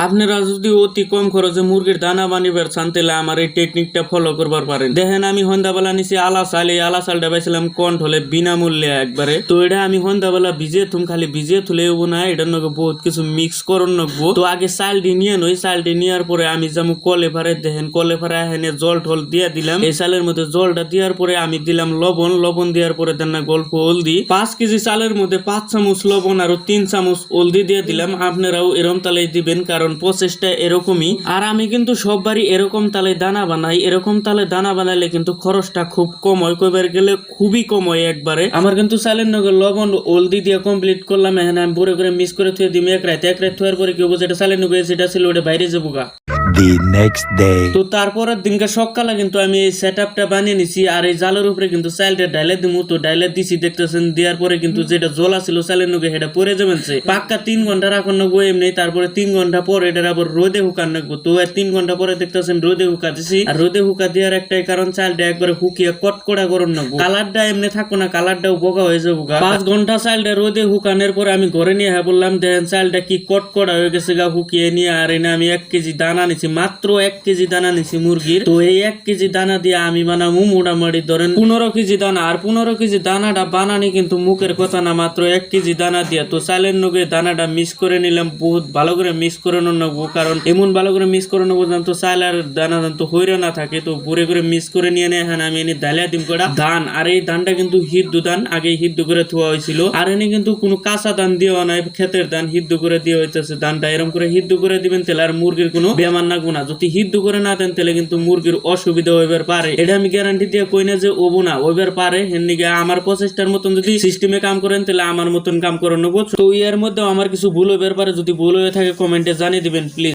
আপনারা যদি অতি কম খরচে মুরগির দানা বানিবার চান তাহলে আমার এই টেকনিকটা ফলো করবার পারেন। দেখেন আমি সন্ধ্যাবেলা নিছি আলা চাল, এই আলা চালটা পাইছিলাম কন্ট্রোলে বিনামূল্যে একবারে। তো এটা আমি সন্ধ্যাবেলা ভিজিয়ে থুম, খালি ভিজিয়ে থুলে না, এটার নাকি বহুত কিছু মিক্স করন নাকবো। তো আগে চালটি নিয়ে নই, চালটি নেওয়ার পরে আমি যাবো কলে ফারে। দেখেন কলে ফারে এখানে জল ঠল দিয়ে দিলাম। এই চালের মধ্যে জলটা দেওয়ার পরে আমি দিলাম লবণ, লবণ দেওয়ার পরে দেন না গল্প হলদি। 5 কেজি চালের মধ্যে 5 চামচ লবণ আর 3 চামচ হলদি দিয়ে দিলাম। আপনারাও এরকম তালে দিবেন, কারণ প্রসেসটা এরকমই। আর আমি কিন্তু সববারই এরকম তালে দানা বানাই। এরকম তালে দানা বানাইলে কিন্তু খরচটা খুব কম হয়, কইবার গেলে খুবই কম হয় একবারে। আমার কিন্তু চালের নগে লবণ হলদি দিয়ে কমপ্লিট করলাম। এখানে আমি বড় করে মিক্স করে থুয়ে দিই এক রাত থুয়ার পরে কি হবো, যেটা চালের নগে যেটা ছিল ওটা বাইরে যাবো গা। The next day. তো তারপরের দিনকে সকালে কিন্তু আমি এই সেটআপটা বানিয়ে নিছি। আর এই জালের উপরে কিন্তু চালটা ডাইলে দিমু। তো ডাইলে দিছি দেখতেছেন, দেওয়ার পরে কিন্তু যেটা জলা ছিল চালের নগে সেটা পরে যাবেন। পাক্কা 3 ঘন্টা রাখার নাকবো এমনি। তারপরে 3 ঘন্টা পরে এটা আবার রোদে হুকান নাকবো। তো 3 ঘন্টা পরে দেখতেছেন রোদে হুকা দিছি। আর রোদে হুকা দেওয়ার একটাই কারণ, চালটা একবারে হুকিয়ে কটকড়া করুন নাকবো। কালারটা এমনি থাকবো না, কালারটাও বোকা হয়ে যাবো। 5 ঘন্টা চালটা রোদে হুকানোর পরে আমি ঘরে নিয়ে বললাম, দেখেন চালটা কি কটকড়া হয়ে গেছে গা হুকিয়ে নিয়ে। আর এনে আমি 1 কেজি দানা নিছি, মাত্র 1 কেজি দানা নিছি মুরগির। তো এই 1 কেজি দানা দিয়ে আমি বানাবো মোটামুটি ধরেন 15 কেজি দানা। আর 15 কেজি দানাটা বানানি কিন্তু মুখের কথা না, মাত্র 1 কেজি দানা দিয়ে। তো চালের নগে দানাটা মিক্স করে নিলাম, বহুত ভালো করে মিক্স করে নেবো। কারণ এমন ভালো করে মিক্স করে নেবো যেন তো চাল আর দানা যেন তো হইরে না থাকে। তো ভরে করে মিক্স করে নিয়ে নেয়। হ্যাঁ আমি এনে ডালিয়া দিম কটা ধান। আর এই ধানটা কিন্তু হিদ্দু ধান, আগে হিদ্দু করে থোয়া হয়েছিল। আর এনে কিন্তু কোনো কাঁচা ধান দেওয়া নাই, ক্ষেতের ধান হিদ্দু করে দিয়ে হইতেছে। ধানটা এরকম করে হিদ্দু করে দিবেন, তাহলে আর মুরগির কোনো বেমার লাগবো না। যদি হিদ্দু করে না দেন তাহলে কিন্তু মুরগির অসুবিধা হইবার পারে। এটা আমি গ্যারান্টি দিয়ে কই না যে ওবো না, হইবার পারে। হেনদিকে আমার প্রচেষ্টার মতন যদি সিস্টেমে কাম করেন তাহলে আমার মতন কাম করে নেবো। তো এর মধ্যে আমার কিছু ভুল হইবার পারে, যদি ভুল হয়ে থাকে কমেন্টে জানিয়ে দিবেন প্লিজ।